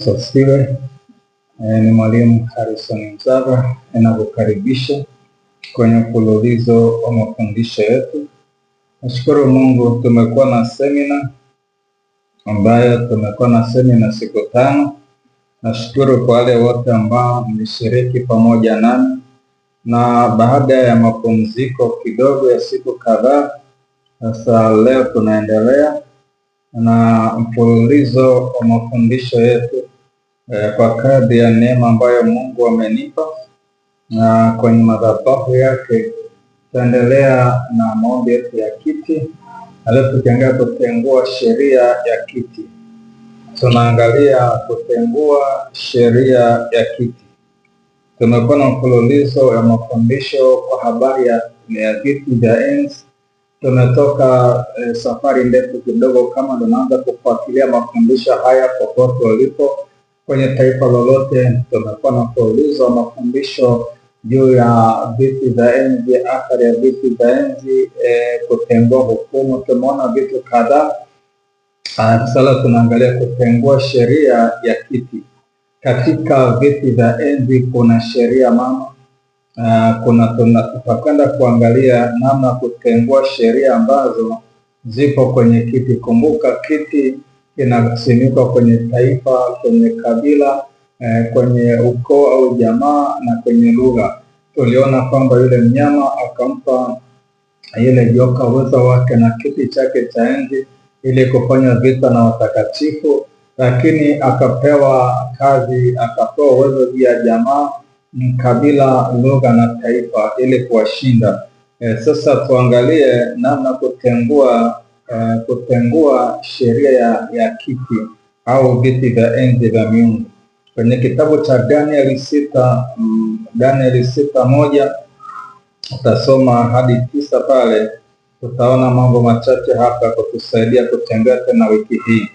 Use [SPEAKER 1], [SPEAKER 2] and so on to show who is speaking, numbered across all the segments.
[SPEAKER 1] Asifiwe. Ni Mwalimu Harrison Mzava, ninakukaribisha kwenye mfululizo wa mafundisho yetu. Nashukuru Mungu, tumekuwa na semina siku 5. Nashukuru kwa wale wote ambao mlishiriki pamoja nami, na baada ya mapumziko kidogo ya siku kadhaa, sasa leo tunaendelea na mfululizo wa mafundisho yetu kwa kadri ya neema ambayo Mungu amenipa, na kwenye madhabahu yake tutaendelea na maombi yetu ya kiti. Leo tukiangalia kutengua sheria ya kiti, tunaangalia kutengua sheria ya kiti. Tumekuwa na mfululizo wa mafundisho kwa habari ya viti vya enzi. Tumetoka safari ndefu kidogo. Kama tunaanza kufuatilia mafundisho haya popote ulipo kwenye taifa lolote, tumekuwa na mfululizo wa mafundisho juu ya viti vya enzi, athari ya viti vya enzi, kutengua hukumu. Tumeona vitu kadhaa. Sasa tunaangalia kutengua sheria ya kiti. Katika viti vya enzi kuna sheria mama. Tutakwenda kuangalia namna kutengua sheria ambazo zipo kwenye kiti. Kumbuka, kiti kinasimikwa kwenye taifa, kwenye kabila, kwenye ukoo au jamaa na kwenye lugha. Tuliona kwamba yule mnyama akampa yule joka uwezo wake na kiti chake cha enzi ili kufanya vita na watakatifu, lakini akapewa kazi, akapewa uwezo juu ya jamaa, kabila, lugha na taifa ili kuwashinda. Sasa tuangalie namna kutengua sheria ya kiti au viti vya enzi vya miungu. Kwenye kitabu cha Danieli 6:1 utasoma hadi 9 pale. Tutaona mambo machache hapa kutusaidia kutembea tena wiki hii.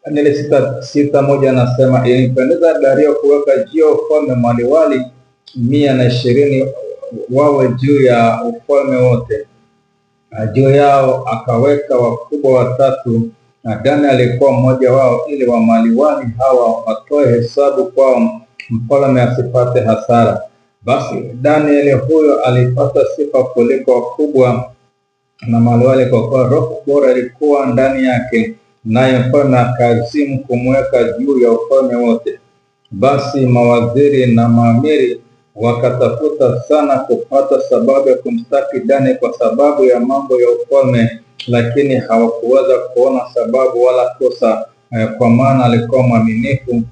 [SPEAKER 1] Danieli 6:1 anasema, ilipendeza Dario kuweka juu ya ufalme maliwali 120 wawe juu ya ufalme wote, na juu yao akaweka wakubwa 3, na Danieli alikuwa mmoja wao, ili wa maliwali hawa watoe hesabu kwao, mfalme asipate hasara. Basi Danieli huyo alipata sifa kuliko wakubwa na maliwali, kwa kuwa roho bora ilikuwa ndani yake, naye mfalme akazimu kumweka juu ya ufalme wote. Basi mawaziri na maamiri wakatafuta sana kupata sababu ya kumstaki Danieli kwa sababu ya mambo ya ufalme, lakini hawakuweza kuona sababu wala kosa, kwa maana alikuwa mwaminifu,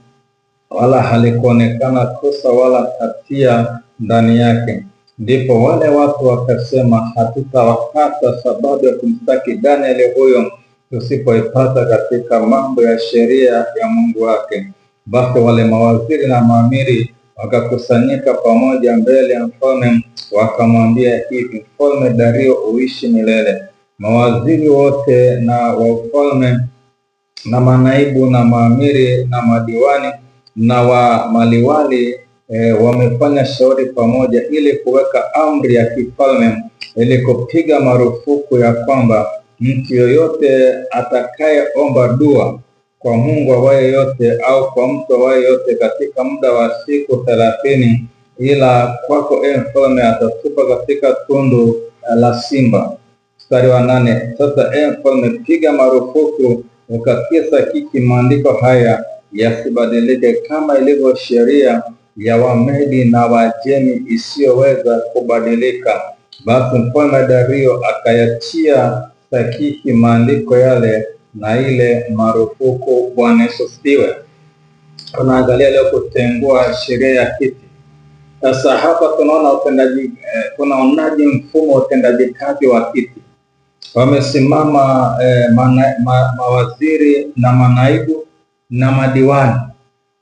[SPEAKER 1] wala halikuonekana kosa wala hatia ndani yake. Ndipo wale watu wakasema, hatutawapata sababu ya kumstaki Danieli huyo tusipoipata katika mambo ya sheria ya Mungu wake. Basi wale mawaziri na maamiri wakakusanyika pamoja mbele ya mfalme, wakamwambia hivi, Mfalme Dario uishi milele. Mawaziri wote na wa ufalme na manaibu na maamiri na madiwani na wa maliwali wamefanya shauri pamoja ili kuweka amri ya kifalme, ili kupiga marufuku ya kwamba mtu yoyote atakayeomba dua kwa Mungu awaye yote au kwa mtu awaye yote katika muda wa siku 30, ila kwako mfalme atatupa katika tundu la simba. Mstari wa 8, sasa mfalme, piga marufuku ukakisa kiki maandiko haya yasibadilike, kama ilivyo sheria ya Wamedi na Wajemi isiyoweza kubadilika. Basi mfalme Dario akayatia sahihi maandiko yale na ile marufuku. Bwana Yesu asifiwe. Tunaangalia leo kutengua sheria ya kiti. Sasa hapa tunaona tunaonaje mfumo wa utendaji kazi wa kiti. Wamesimama mawaziri na manaibu na madiwani,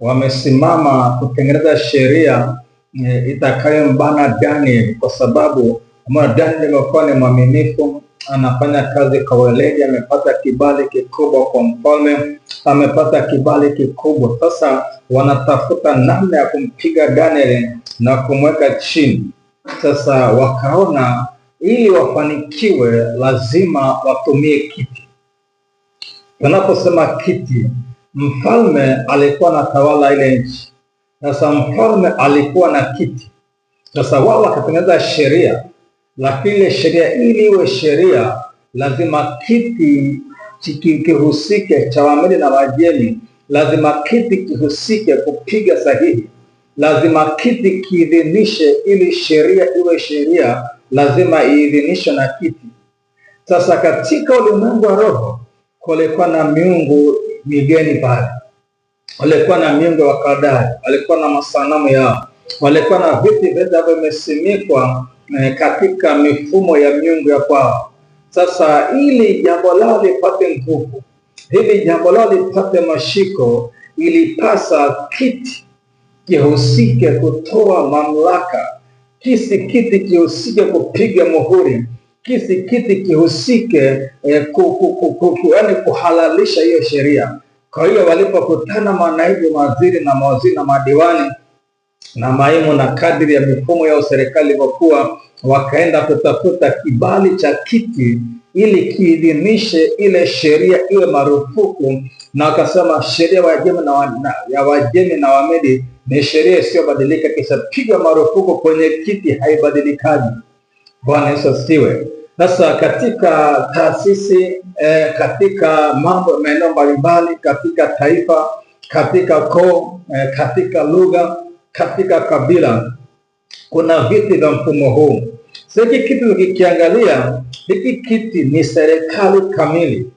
[SPEAKER 1] wamesimama kutengeneza sheria itakayombana Danieli, kwa sababu Danieli amekuwa ni mwaminifu, anafanya kazi kwa weledi, amepata kibali kikubwa kwa mfalme, amepata kibali kikubwa. Sasa wanatafuta namna ya kumpiga Danieli na kumweka chini. Sasa wakaona ili wafanikiwe lazima watumie kiti. Tunaposema kiti, mfalme alikuwa anatawala ile nchi. Sasa mfalme alikuwa na kiti. Sasa wao wakatengeneza sheria, lakini ile sheria ili iwe sheria lazima kiti kihusike cha Wamedi na Wajemi, lazima kiti kihusike kupiga sahihi, lazima kiti kiidhinishe. Ili sheria iwe sheria lazima iidhinishwe na kiti. Sasa katika ulimwengu wa roho kulikuwa na miungu migeni pale, walikuwa na miungu wa Kaldari, walikuwa na masanamu yao, walikuwa na viti ambavyo vimesimikwa katika mifumo ya miungu ya kwao. Sasa ili jambo lao lipate nguvu, ili jambo lao lipate mashiko, ilipasa kiti kihusike kutoa mamlaka, kiti kihusike kupiga muhuri, kiti kihusike yaani kuhalalisha hiyo sheria. Kwa hiyo walipokutana manaibu, mawaziri na mawaziri na madiwani na maimu na kadiri ya mifumo ya serikali ilivyokuwa, wakaenda kutafuta kibali cha kiti ili kiidhinishe ile sheria iwe marufuku, na wakasema sheria ya Wajemi na Wamedi ni sheria isiyobadilika, kisha pigwa marufuku kwenye kiti, haibadilikaji. Bwana Yesu asifiwe. Sasa katika taasisi katika mambo maeneo mbalimbali, katika taifa, katika koo, katika lugha, katika kabila, kuna viti vya mfumo huu. Sasa hiki kitu ukikiangalia, hiki kiti ni serikali kamili,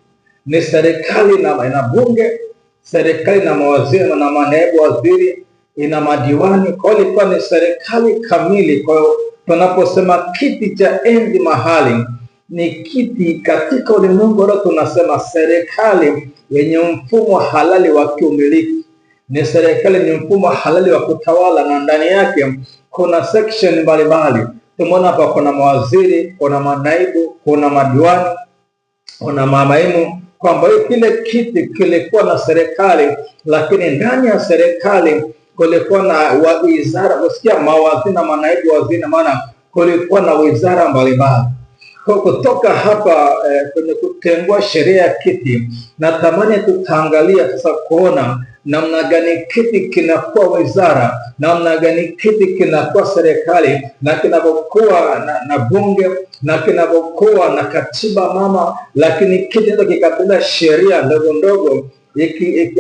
[SPEAKER 1] ni serikali na bunge, serikali na mawaziri na manaibu waziri, ina madiwani. Kwa hiyo ilikuwa ni serikali kamili. Kwa hiyo tunaposema kiti cha enzi mahali, ni kiti katika ulimwengu leo tunasema serikali yenye mfumo halali wa kiumiliki, ni serikali yenye mfumo halali wa kutawala, na ndani yake kuna section mbalimbali. Tumeona hapa kuna mawaziri, kuna manaibu, kuna madiwani, kuna mamaimu, kwamba kile kiti kilikuwa na serikali, lakini ndani ya serikali kulikuwa na wizara. Kusikia mawaziri na manaibu waziri, maana kulikuwa na wizara mbalimbali. Kwa kutoka hapa kwenye kutengua sheria ya kiti, natamani tutaangalia sasa kuona namna gani kiti kinakuwa wizara, namna gani kiti kinakuwa serikali, na kinavyokuwa na bunge, na kinavyokuwa na katiba mama, lakini kiti hicho kikapenda sheria ndogo ndogo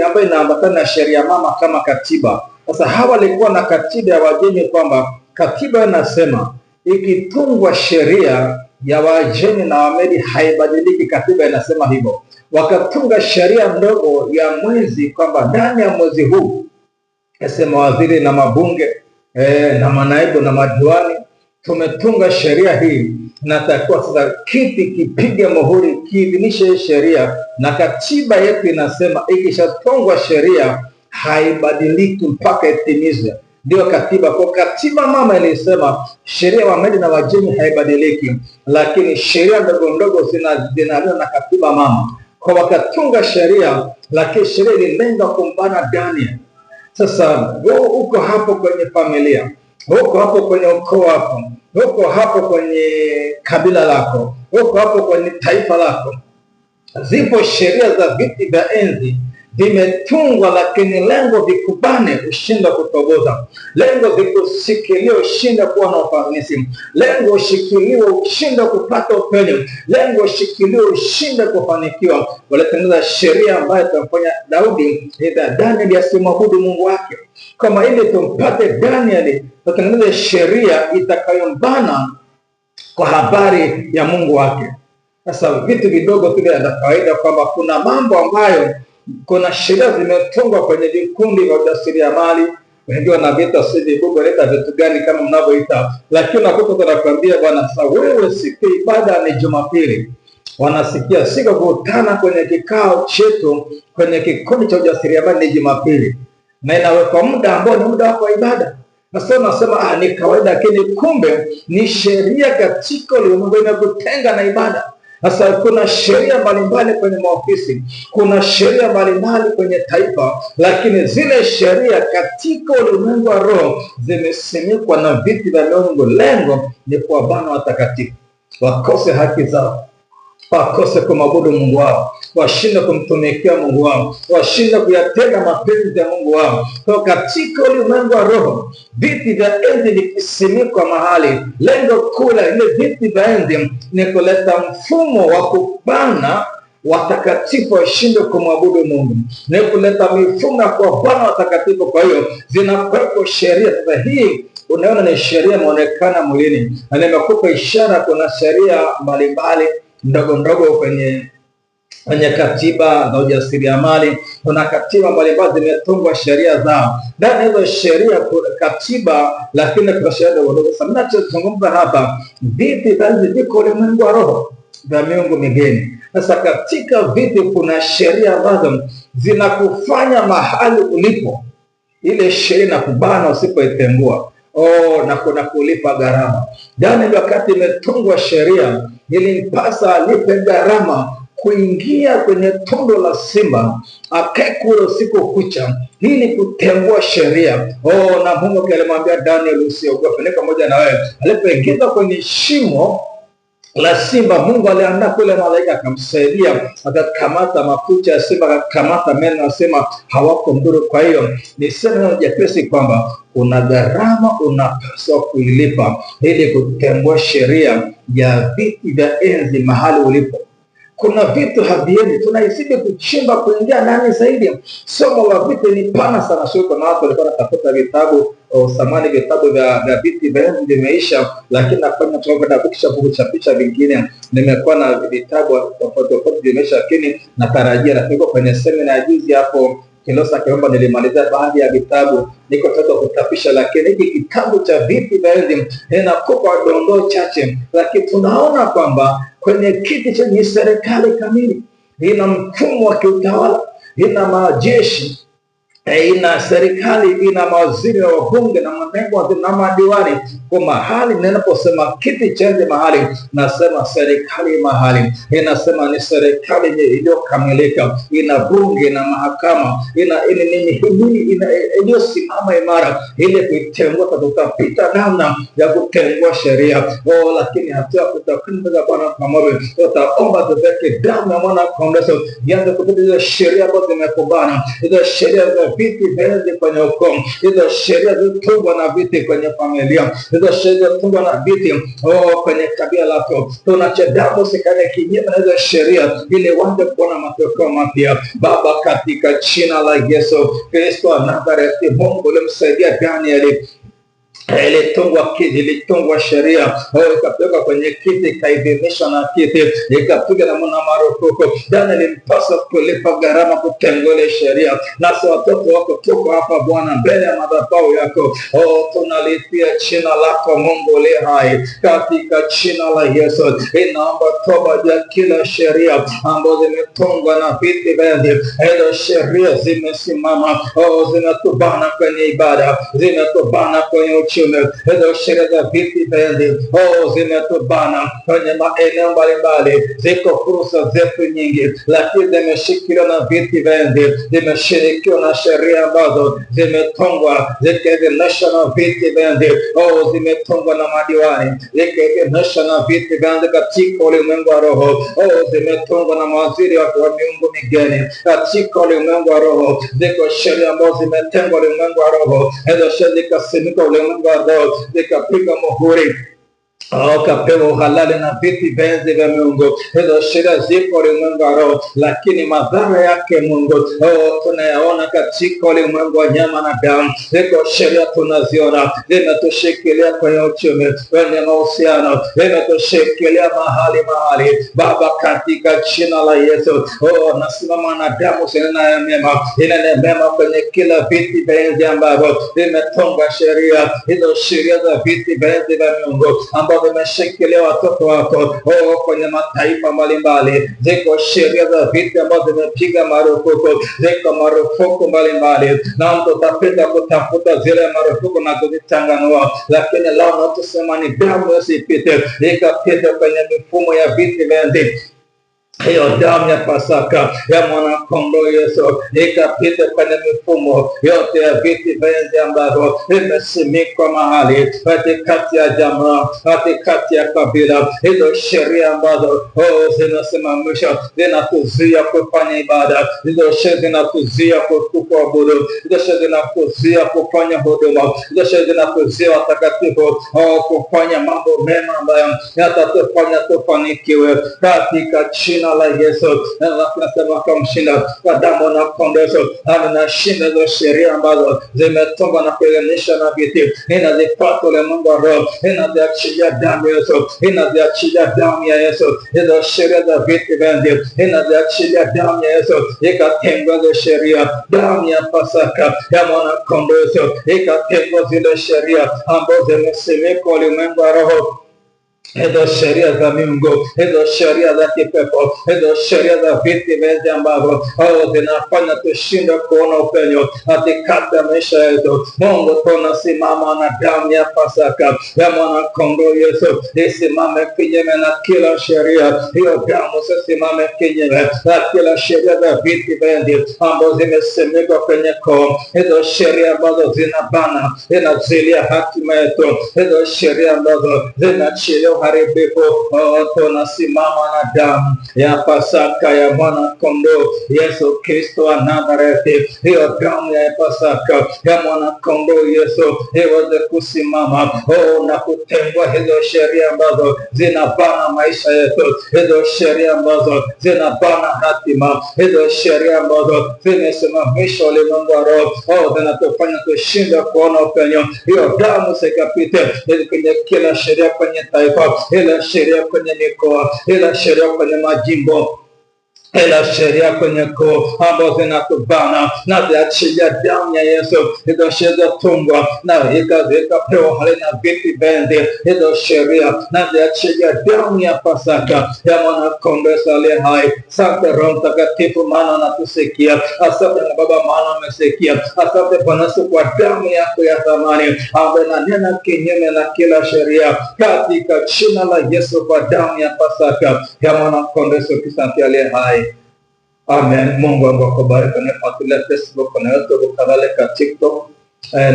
[SPEAKER 1] ambayo inaambatana na sheria mama kama katiba. Sasa hawa walikuwa na katiba ya Wajemi, kwamba katiba inasema ikitungwa sheria ya Wajemi na Wamedi haibadiliki, katiba inasema hivyo. Wakatunga sheria ndogo ya mwezi, kwamba ndani ya mwezi huu mawaziri na mabunge na manaibu na madiwani tumetunga sheria hii, natakiwa sasa kiti kipige muhuri kiidhinishe sheria, na katiba yetu inasema ikishatungwa sheria haibadiliki mpaka itimizwe. Ndio katiba. Kwa katiba mama ilisema sheria ya Wamedi na Wajemi haibadiliki, lakini sheria ndogo ndogo zinaliwa na katiba mama. Kwa wakatunga sheria, lakini sheria ililenga kumbana Daniel. Sasa wewe uko hapo kwenye familia, uko hapo kwenye ukoo wako, uko hapo kwenye kabila lako, uko hapo kwenye taifa lako, zipo sheria za viti vya enzi vimetungwa, lakini lengo vikubane ushinde kutoboza, lengo vikushikilie ushinde kuwa na ufanisi, lengo ushikiliwe ushinde kupata upenyo, lengo ushikiliwe ushinde kufanikiwa. Walitengeneza sheria ambayo itamfanya Daudi Danieli asimwabudu Mungu wake. Kama ili tumpate Danieli, tutengeneze sheria itakayombana kwa habari ya Mungu wake. Sasa vitu vidogo tu vya kawaida, kwamba kuna mambo ambayo kuna sheria zimetungwa kwenye vikundi vya ujasiriamali, wengine wanaviita sisi Mungu analeta vitu gani kama mnavyoita, lakini unakuta tunakwambia bwana, sasa wewe siku ibada ni Jumapili, wanasikia siku kukutana kwenye kikao chetu kwenye kikundi cha ujasiriamali ni Jumapili, na inawekwa muda ambao ni muda wa ibada. Sasa unasema ni kawaida, lakini kumbe ni sheria katika ulimwengu imekutenga na ibada. Sasa kuna sheria mbalimbali kwenye maofisi, kuna sheria mbalimbali kwenye taifa, lakini zile sheria katika ulimwengu wa roho zimesimikwa na viti vya miungu. Lengo ni kuwabana watakatifu wakose haki zao, wakose kumwabudu Mungu wao, washinde kumtumikia Mungu wao, washinde kuyatenda mapenzi ya Mungu wao. Kwa katika ulimwengu wa roho, viti vya enzi vikisimikwa mahali, lengo kuu la ile viti vya enzi ni kuleta mfumo wa kubana watakatifu washinde kumwabudu Mungu, ni kuleta mifumo ya kuwabana watakatifu. Kwa hiyo zinakuwepo sheria. Sasa hii unaona ni sheria inaonekana mwilini, na nimekupa ishara. Kuna sheria mbalimbali ndogo ndogo kwenye katiba za ujasiriamali. Kuna katiba mbalimbali zimetungwa sheria zao, ndani hizo sheria katiba, lakini kuna sheria ndogo ndogo. Sasa ninachozungumza hapa, viti hivi viko ulimwengu wa roho vya miungu migeni. Sasa katika viti kuna sheria ambazo zinakufanya mahali ulipo, ile sheria na kubana usipoitengua. Na kuna kulipa gharama. Ndani wakati imetungwa sheria, ilimpasa alipe gharama kuingia kwenye tundu la simba, akae kule usiku kucha ili kutengua sheria. Na Mungu alimwambia Daniel, usiogope, niko pamoja na wewe. Alipoingiza kwenye shimo la simba, Mungu aliandaa kule malaika akamsaidia, akakamata makucha ya simba, akakamata meno ya simba, hawakumdhuru. Kwa hiyo niseme neno jepesi kwamba kuna gharama unapaswa kuilipa ili kutengua sheria ya viti vya enzi mahali ulipo. Kuna vitu haviendi, tunahitaji kuchimba kuingia ndani zaidi. Somo la viti ni pana sana. Sio kuna watu walikuwa wanatafuta vitabu samani, vitabu vya viti vya enzi vimeisha, lakini nafanya tunakwenda kuchapisha vingine. Nimekuwa na vitabu tofauti vimeisha, lakini natarajia nafika kwenye semina ya juzi hapo Kilosa Kiomba, nilimaliza baadhi ya vitabu, niko tayari kutapisha. Lakini hiki kitabu cha viti vya enzi inakupa dondoo chache, lakini tunaona kwamba kwenye kiti chenye serikali kamili, ina mfumo wa kiutawala, ina majeshi, ina serikali, ina mawaziri na wabunge na manaibu na madiwani. Kwa mahali ninaposema kiti cha enzi mahali, nasema serikali mahali, inasema ni serikali iliyokamilika, ina bunge na mahakama, ina iliyosimama imara ili kuitengua. Tutapita namna ya kutengua sheria, lakini hatua kutakwenda Bwana pamoja. Tutaomba tuweke damu ya mwana kondoo ianze kupita hizo sheria ambazo zimekubana, hizo sheria za viti vya enzi kwenye ukoo, hizo sheria zilizotungwa na viti kwenye familia, hizo sheria zilizotungwa na viti kwenye kabila lako. Tunacha damu sikane kinyume na hizo sheria ili waanze kuona matokeo mapya. Baba, katika jina la Yesu Kristo wa Nazareti, Mungu ulimsaidia Danieli, ilitungwa sheria, ikapelekwa kwenye kiti, ikaidhinishwa na kiti, ikapiga na marufuku. Daniel ilimpasa kulipa gharama kutengua sheria. Nasi watoto wako tuko hapa Bwana mbele ya madhabahu yako, tunalipia jina lako Mungu aliye hai, katika jina la Yesu. Inaomba toba ya kila sheria ambazo zimetungwa na viti vya enzi. Hizo sheria zimesimama, zimetubana kwenye ibada, zimetubana kwenye hizo sheria za viti vya enzi zimetubana kwenye maeneo mbalimbali. Ziko fursa zetu nyingi, lakini zimeshikiliwa na viti vya enzi, zimeshirikiwa na sheria ambazo zimetungwa, zikaidhinishwa na viti vya enzi, zimetungwa na madiwani, zikaidhinishwa na viti vya enzi katika ulimwengu wa roho, zimetungwa na mawaziri wa miungu migeni katika ulimwengu wa roho. Ziko sheria ambazo zimetengwa ulimwengu wa roho, hizo sheria zikasimikwa ulimwengu wa roho, zikapiga muhuri, kapewa uhalali na viti vya enzi vya Mungu. Hizo sheria zipo ulimwengu wa roho, lakini madhara yake Mungu tunayaona katika ulimwengu wa nyama na damu. Ziko sheria tunaziona zimetushikilia kwenye uchumi, kwenye mahusiano, zimetushikilia mahali. Baba, katika jina la Yesu, nasimama na damu sinena mema kwenye kila viti vya enzi ambavyo zimetunga sheria. Hizo sheria za viti vya enzi vya Mungu ambao vimeshikilia watoto wako kwenye mataifa mbalimbali. Ziko sheria za viti ambazo zimepiga marufuku, ziko marufuku mbalimbali, na mtu utapenda kutafuta zile marufuku na kuzichanganua, lakini leo natusema ni damu isipite, ikapita kwenye mifumo ya viti vya enzi hiyo damu ya Pasaka ya mwana kondoo Yesu ikapite kwenye mifumo yote ya viti vyenzi ambavyo vimesimikwa mahali katikati ya jamaa, katikati ya kabila. Hizo sheria ambazo zinasimamisha, zinatuzuia kufanya ibada, hizo sheria zinatuzuia kuabudu, hizo sheria zinatuzuia kufanya huduma, hizo sheria zinatuzuia watakatifu kufanya mambo mema ambayo yatatufanya tufanikiwe katika jina la Yesu. Nasema kumshinda kwa damu na kondoo Yesu, anashinda hizo sheria ambazo zimetungwa na kulinganisha na viti. Inazipata ulimwengu wa roho, inaziachilia damu ya Yesu, inaziachilia damu ya Yesu. Hizo sheria za viti vingi inaziachilia damu ya Yesu, ikatengwa hizo sheria. Damu ya Pasaka ya mwana kondoo Yesu ikatengwa zile sheria ambazo zimesimikwa ulimwengu wa roho, hizo sheria za Mungu, hizo sheria za kipepo, hizo sheria za viti vingi ambavyo zinafanya tushinde kuona upenyo katikati ya maisha yetu. Mungu, tunasimama na damu ya Pasaka ya mwana kondoo Yesu isimame kinyume na kila sheria. Hiyo damu isimame kinyume na kila sheria za viti vingi ambazo zimesimikwa kwenye koo, hizo sheria ambazo zinabana, zinazuilia hatima yetu, hizo sheria ambazo zinachilia uharibifu. Tunasimama na damu ya Pasaka ya mwana kondoo Yesu Kristo wa Nazareti. Hiyo damu ya Pasaka ya mwana kondoo Yesu iweze kusimama na kutengwa hizo sheria ambazo zinabana maisha yetu, hizo sheria ambazo zinabana hatima, hizo sheria ambazo zimesimamisha ulimwengu wa roho, zinatufanya tushinda kuona upenyo. Hiyo damu sikapite kwenye kila sheria kwenye taifa, ila sheria kwenye mikoa, ila sheria kwenye majimbo, ila sheria kwenye koo ambazo zinatubana, na ziachilia damu ya Yesu. Hizo sheria tungwa na ikapewa hali na viti vingi, hizo sheria na ziachilia damu ya Pasaka ya mwana kondoo aliye hai. Asante Roho Mtakatifu, maana unatusikia. Asante na Baba, maana umesikia. Asante Bwana Yesu kwa damu yako ya thamani ambayo inanena kinyume na kila sheria, katika jina la Yesu, kwa damu ya Pasaka ya mwana kondoo Kristo aliye hai. Amen. Mungu wangu akubariki. Unafuatilia Facebook na YouTube, kadhalika TikTok.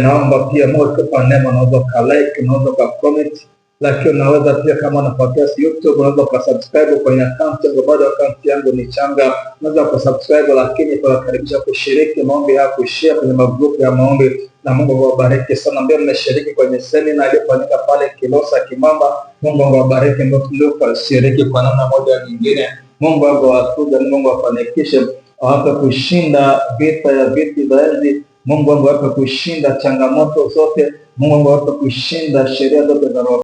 [SPEAKER 1] Naomba pia moja kwa neema, unaweza ka like, unaweza ka comment, lakini unaweza pia kama unafuatilia YouTube unaweza ka subscribe kwenye account yangu. Bado account yangu ni changa, unaweza ka subscribe, lakini tunakaribisha kushiriki maombi yako, share kwenye magrupu ya maombi, na Mungu awabariki sana. Mbona mmeshiriki kwenye semina iliyofanyika pale Kilosa Kimamba. Mungu awabariki ndio tulioshiriki kwa namna moja au nyingine. Mungu awatunze, Mungu afanikishe, awape kushinda vita ya viti vya enzi. Mungu awape kushinda changamoto zote. Mungu awape kushinda sheria zote za roho.